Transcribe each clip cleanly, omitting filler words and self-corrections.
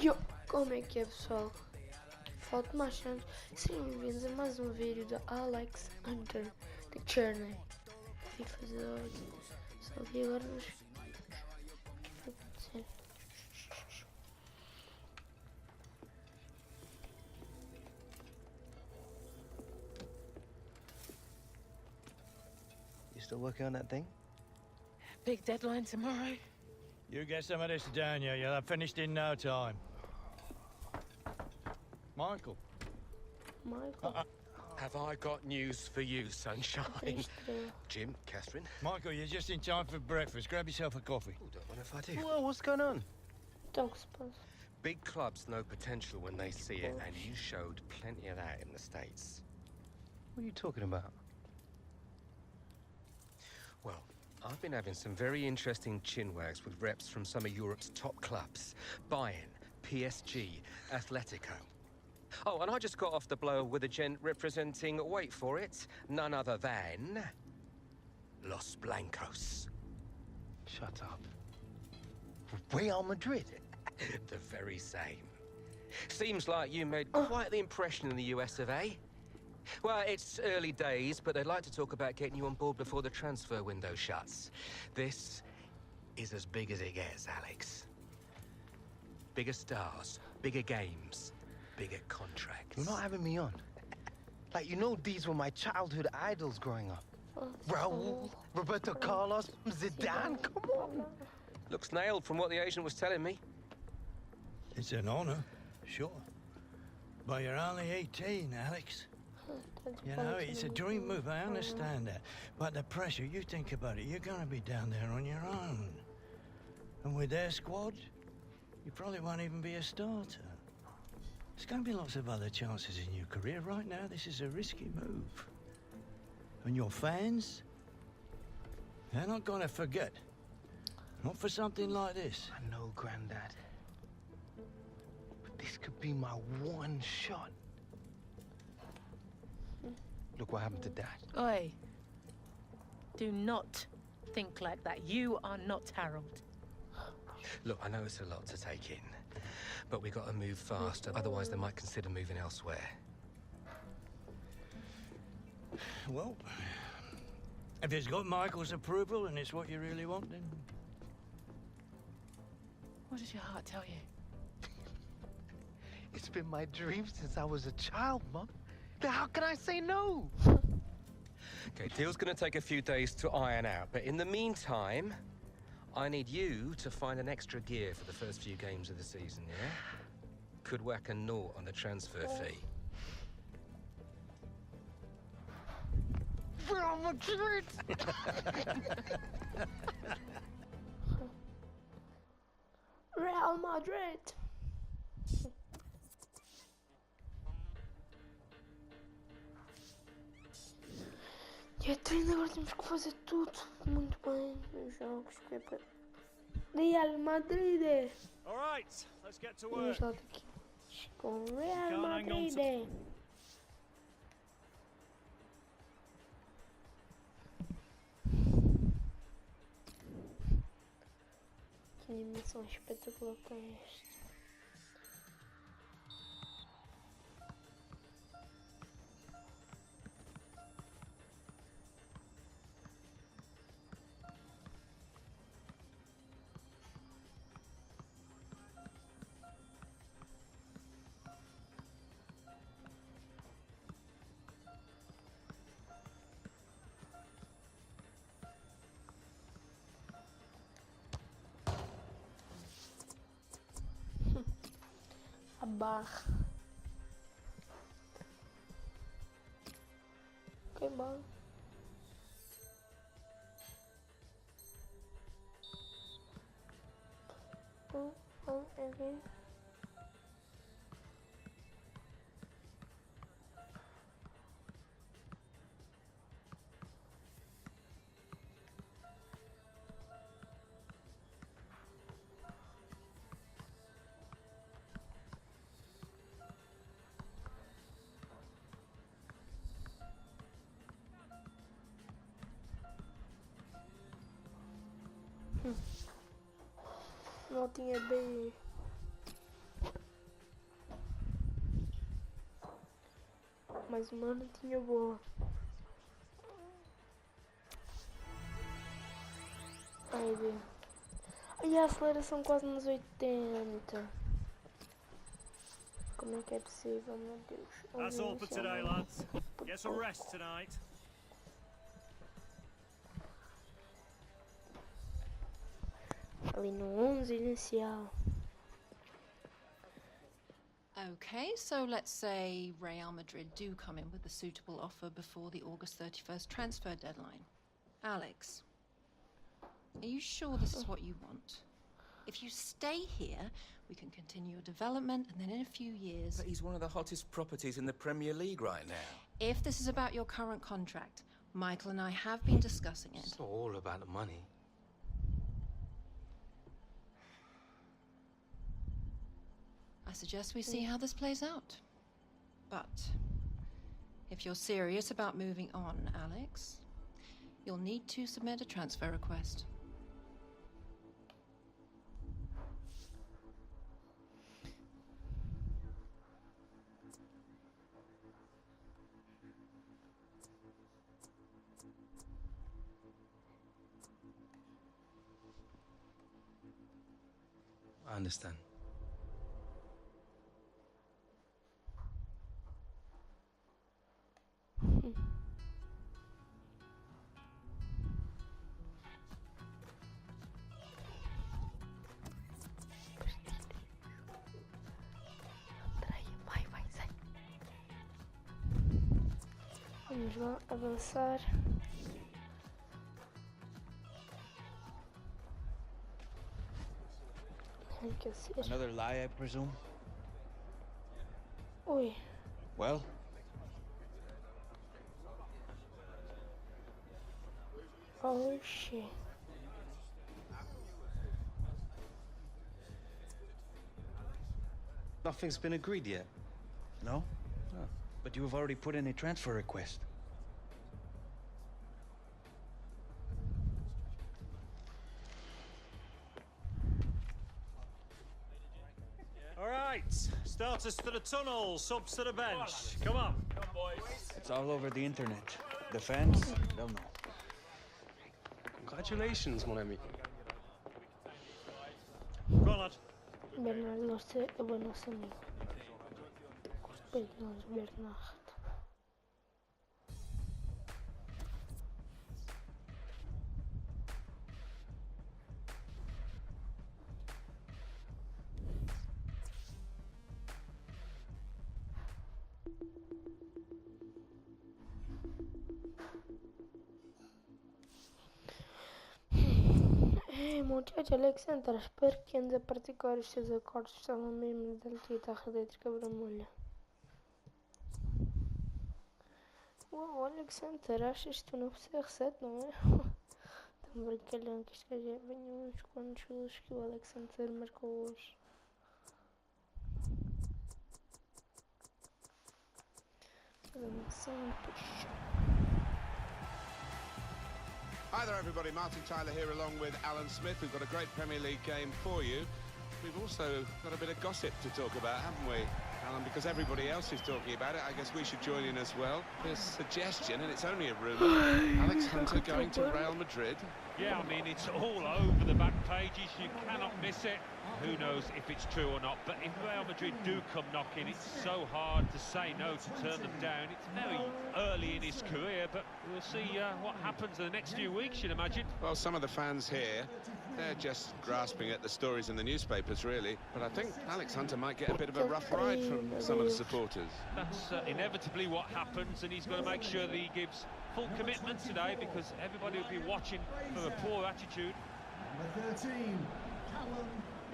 Yo, como é que é, pessoal? Falta mais chance. Sejam bem-vindos a mais um vídeo da Alex Hunter The Journey. FIFA 18. Só que agora nos... O que vai acontecer? You still working on that thing? Big deadline tomorrow. You get some of this down here, you'll have finished in no time. Michael. Have I got news for you, sunshine? Isto. Jim, Catherine? Michael, you're just in time for breakfast. Grab yourself a coffee. Oh, don't mind if I do. Whoa, what's going on? Então, o que se passa? Big clubs know potential when they see it, and you showed plenty of that in the States. What are you talking about? Well, I've been having some very interesting chinwags with reps from some of Europe's top clubs. Bayern, PSG, Atletico. Oh, and I just got off the blow with a gent representing, wait for it, none other than... Los Blancos. Shut up. Real Madrid? The very same. Seems like you made quite the impression in the US of A. Well, it's early days, but they'd like to talk about getting you on board before the transfer window shuts. This is as big as it gets, Alex. Bigger stars, bigger games, bigger contracts. You're not having me on. Like, you know these were my childhood idols growing up. Raul, Roberto Carlos, Zidane, come on. Looks nailed from what the agent was telling me. It's an honor, sure. But you're only 18, Alex. You know, it's a dream move, I understand that. But the pressure, you think about it, you're gonna be down there on your own. And with their squad, you probably won't even be a starter. There's gonna be lots of other chances in your career. Right now, this is a risky move. And your fans, they're not gonna forget. Not for something like this. I know, Grandad. But this could be my one shot. Look what happened to Dad. Oi. Do not think like that. You are not Harold. Look, I know it's a lot to take in, but we got to move fast, otherwise they might consider moving elsewhere. Well, if it's got Michael's approval and it's what you really want, then... What does your heart tell you? It's been my dream since I was a child, Mum. How can I say no? Okay, deal's gonna take a few days to iron out, but in the meantime, I need you to find an extra gear for the first few games of the season, yeah? Could whack a naught on the transfer fee. Real Madrid! Real Madrid! Dia 30 agora temos que fazer tudo muito bem nos jogos. Que é para... Real Madrid! Alright, let's get to Vamos work. lá daqui. Com Real Can't hang on Madrid! Que animação espetacular para este. A barra. Ok, bom. Ok. Não tinha bem. mais uma notinha boa. Ai, bem. Ai, a aceleração quase nos 80. Como é que é possível, meu Deus? That's all for today, lads. Get some rest tonight. Ali no 11 inicial. Okay, so let's say Real Madrid do come in with a suitable offer before the August 31st transfer deadline. Alex, are you sure this is what you want? If you stay here, we can continue your development, and then in a few years... But he's one of the hottest properties in the Premier League right now. If this is about your current contract, Michael and I have been discussing it. It's not all about the money. I suggest we see how this plays out. But if you're serious about moving on, Alex, you'll need to submit a transfer request. I understand. Vai, sai. Vamos lá avançar. Another lie, I presume? Ui. Well? Oh shit. Nothing's been agreed yet? No? Oh. But you have already put in a transfer request. All right, starters to the tunnel, subs to the bench. Come on. Come on, boys. It's all over the internet. The fans, they'll know. Congratulations, mon ami. Go on, lad. Bernard nosso é o nosso amigo. Perdão, Bernard. Muchacho Alexander, espero que andes a praticar os teus acordes. Estava mesmo da guitarra elétrica bramulha. Uau, Alexander, achas que tu não CR7, não é? Tão brincalhão que este gajo é bem uns quantos golos que o Alexander marcou hoje. Hi there everybody, Martin Tyler here along with Alan Smith. We've got a great Premier League game for you. We've also got a bit of gossip to talk about, haven't we, Alan? Because everybody else is talking about it, I guess we should join in as well. There's a suggestion, and it's only a rumour, Alex Hunter going to Real Madrid. Yeah, I mean, it's all over the back pages. You cannot miss it. Who knows if it's true or not, but if Real Madrid do come knocking, it's so hard to say no, to turn them down. It's very early in his career, but we'll see what happens in the next few weeks, you'd imagine. Well, some of the fans here, they're just grasping at the stories in the newspapers, really. But I think Alex Hunter might get a bit of a rough ride from some of the supporters. That's inevitably what happens, and he's going to make sure that he gives full commitment today, because everybody will be watching for a poor attitude. Number 13, Callum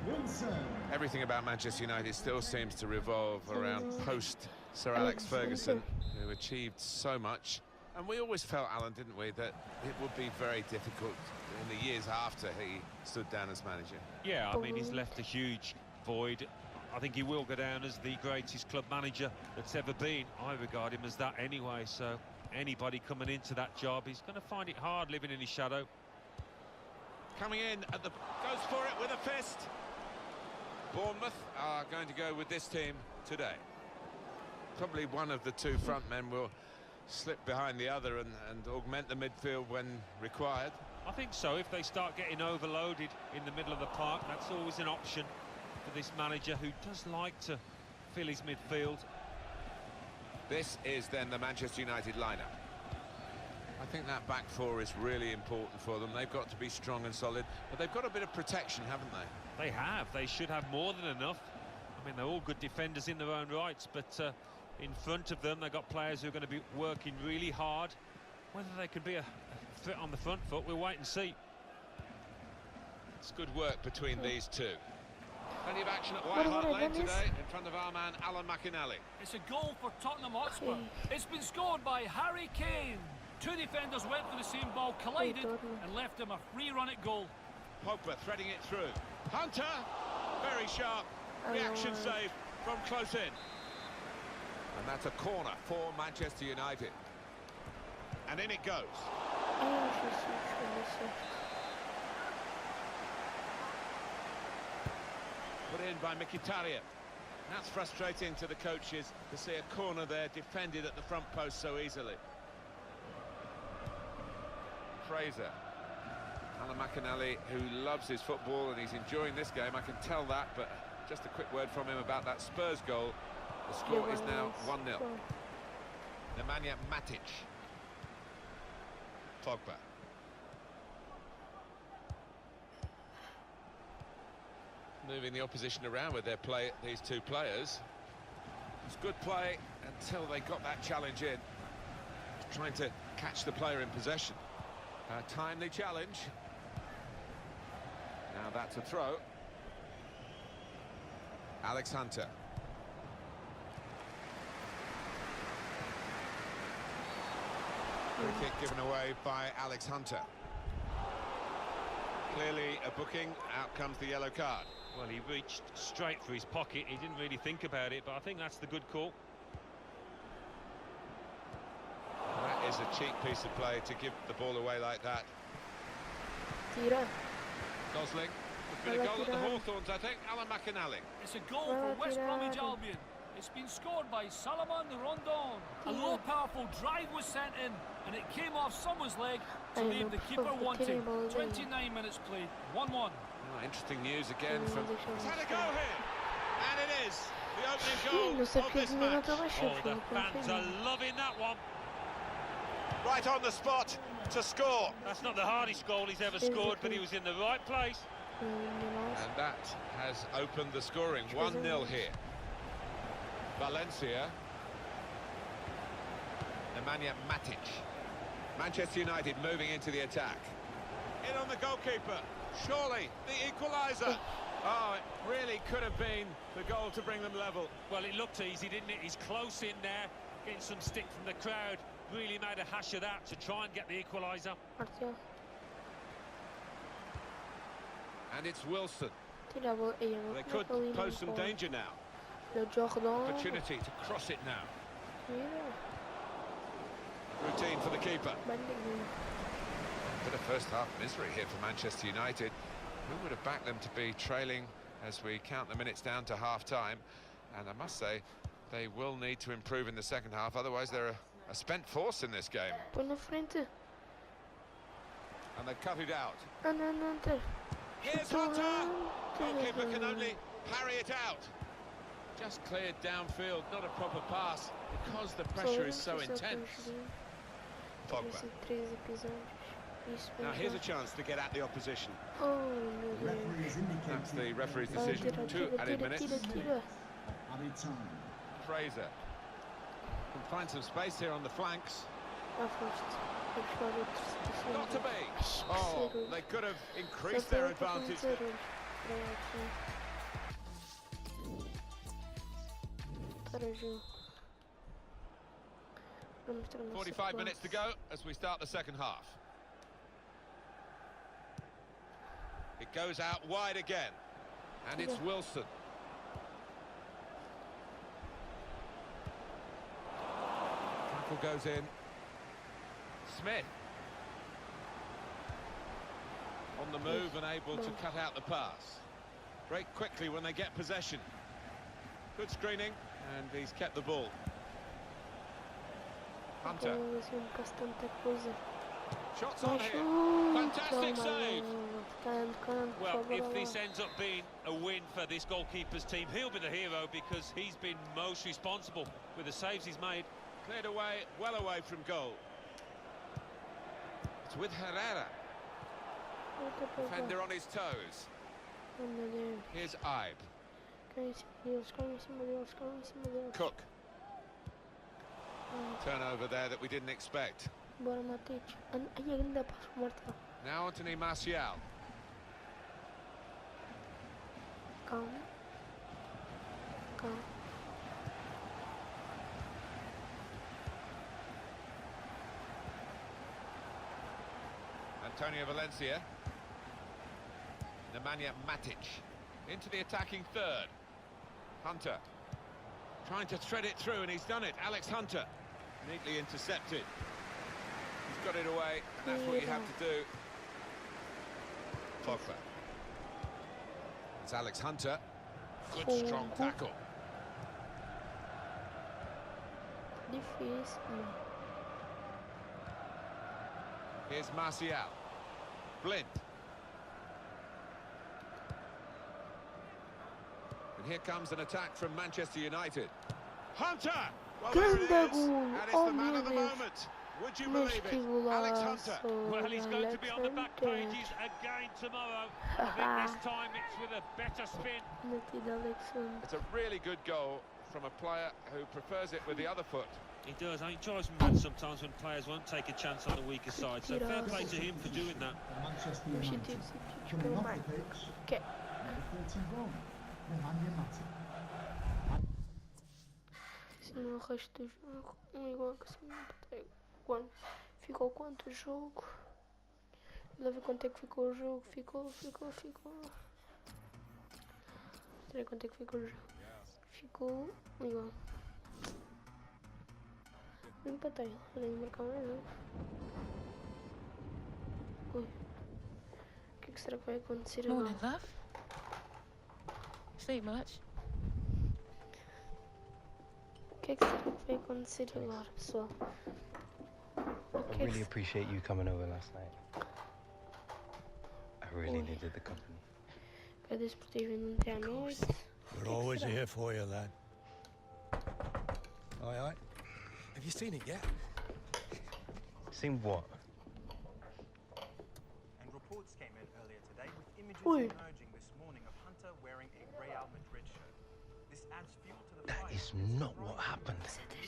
Wilson. Everything about Manchester United still seems to revolve around post-Sir Alex Ferguson, who achieved so much. And we always felt, Alan, didn't we, that it would be very difficult in the years after he stood down as manager. Yeah, I mean, he's left a huge void. I think he will go down as the greatest club manager that's ever been. I regard him as that anyway, so anybody coming into that job is going to find it hard living in his shadow. Coming in at the... goes for it with a fist. Bournemouth are going to go with this team today. probably one of the two front men will slip behind the other and augment the midfield when required. I think so. If they start getting overloaded in the middle of the park, that's always an option for this manager, who does like to fill his midfield. This is then the Manchester United lineup. I think that back four is really important for them. They've got to be strong and solid, but they've got a bit of protection, haven't they? They have. They should have more than enough. I mean, they're all good defenders in their own rights, but in front of them, they've got players who are going to be working really hard. Whether they could be a fit on the front foot, we'll wait and see. It's good work between these two. Plenty of action at White Hart Lane today in front of our man Alan McInally. It's a goal for Tottenham Hotspur. It's been scored by Harry Kane. Two defenders went for the same ball, collided and left him a free run at goal. Pogba threading it through. Hunter, very sharp. Reaction save from close in. And that's a corner for Manchester United. And in it goes. Put in by Mkhitaryan. That's frustrating to the coaches to see a corner there defended at the front post so easily. Fraser. Alan McInally, who loves his football and he's enjoying this game, I can tell that, but just a quick word from him about that Spurs goal. The score is now 1-0. Nemanja Matic. Pogba. Moving the opposition around with their play, these two players. It's good play until they got that challenge in. Trying to catch the player in possession. A timely challenge. Now that's a throw. Alex Hunter. Free kick given away by Alex Hunter. Clearly a booking. Out comes the yellow card. Well, he reached straight for his pocket. He didn't really think about it, but I think that's the good call. That is a cheap piece of play to give the ball away like that. Tira. Gosling. There's been a goal at the Hawthorns, I think. Alan McInally. It's a goal for West Bromwich Albion. It's been scored by Salomon Rondon. A low, powerful drive was sent in, and it came off someone's leg to leave the keeper wanting. 29 minutes played, 1-1. Oh, interesting news again from... He's had a go here! And it is the opening goal of this match. Oh, the fans are loving that one. Right on the spot to score. That's not the hardest goal he's ever scored, but he was in the right place. And that has opened the scoring. 1-0 here. Valencia. Nemanja Matic. Manchester United moving into the attack. In on the goalkeeper. Surely the equaliser. Oh, it really could have been the goal to bring them level. Well, it looked easy, didn't it? He's close in there, getting some stick from the crowd. Really made a hash of that to try and get the equaliser. And it's Wilson. They They could pose some danger now. Opportunity to cross it now. Routine for the keeper. Bit of first half misery here for Manchester United. Who would have backed them to be trailing as we count the minutes down to half-time? And I must say, they will need to improve in the second half, otherwise they're a spent force in this game. And they cut it out. Here's Hunter! Goalkeeper can only parry it out. Just cleared downfield, not a proper pass, because the pressure is so intense. Pogba. Now here's a chance to get at the opposition. That's the referee's decision. 2 added minutes. Fraser can find some space here on the flanks. Not to be. Oh, they could have increased their advantage. 45 minutes to go as we start the second half. It goes out wide again, and it's Wilson. Tackle goes in. Smith on the move and able to cut out the pass. Break quickly when they get possession. Good screening, and he's kept the ball. Hunter. Assim, bastante coisa. Shots on here. Fantastic save. Well, if this ends up being a win for this goalkeeper's team, he'll be the hero because he's been most responsible with the saves he's made. Cleared away, well away from goal. It's with Herrera. Defender on his toes. Here's Ibe. Cook. Turnover there that we didn't expect. Now Anthony Martial. Antonio Valencia. Nemanja Matic. Into the attacking third. Hunter. Trying to thread it through, and he's done it. Alex Hunter. Neatly intercepted. He's got it away, and that's what you have to do. Pogba. It's Alex Hunter. Good strong tackle. Here's Martial. Blind. And here comes an attack from Manchester United. Hunter! Well, there it is. And it's the man of the moment. Would you believe it? Alex Hunter. Well, he's going to be on the back pages again tomorrow. I think this time it's with a better spin. It's a really good goal from a player who prefers it with the other foot. He does. I think it drives me mad sometimes when players won't take a chance on the weaker side. So fair play to him for doing that. Manchester United. Coming off the pitch. Number 31, Nemanja Matic. Se no resto do jogo, igual que assim, ficou quanto o jogo? Lá ver quanto é que ficou o jogo. Ficou. Será quanto é que ficou o jogo? Ficou igual. Empatei, nem marcar mais jogo. Ui. O que será que vai acontecer agora? Morning, love. Sleep much? O que será que vai acontecer agora, pessoal? I really appreciate you coming over last night. I really needed the company. Agradeço por ter vindo ontem à noite. We're always here for you, lad. Aye. Have you seen it yet? Seen what? And reports came in earlier today with images emerging this morning of Hunter wearing a Real Madrid shirt. This adds fuel to the That fire. is not what happened.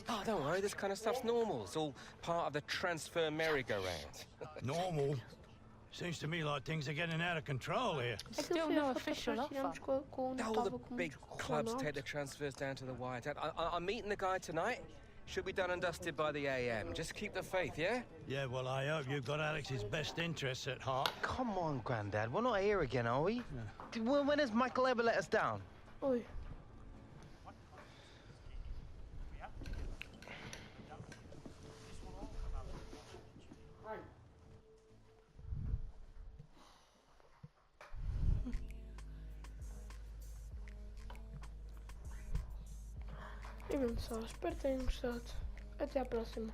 Oh, don't worry, this kind of stuff's normal. It's all part of the transfer merry-go-round. Normal? Seems to me like things are getting out of control here. Still no official offer. All the big clubs take the transfers down to the wire. Dad, I'm meeting the guy tonight. Should be done and dusted by the AM. Just keep the faith, yeah? Yeah, well, I hope you've got Alex's best interests at heart. Come on, Grandad. We're not here again, are we? Yeah. When has Michael ever let us down? Oi. E bem pessoal, espero que tenham gostado. Até à próxima.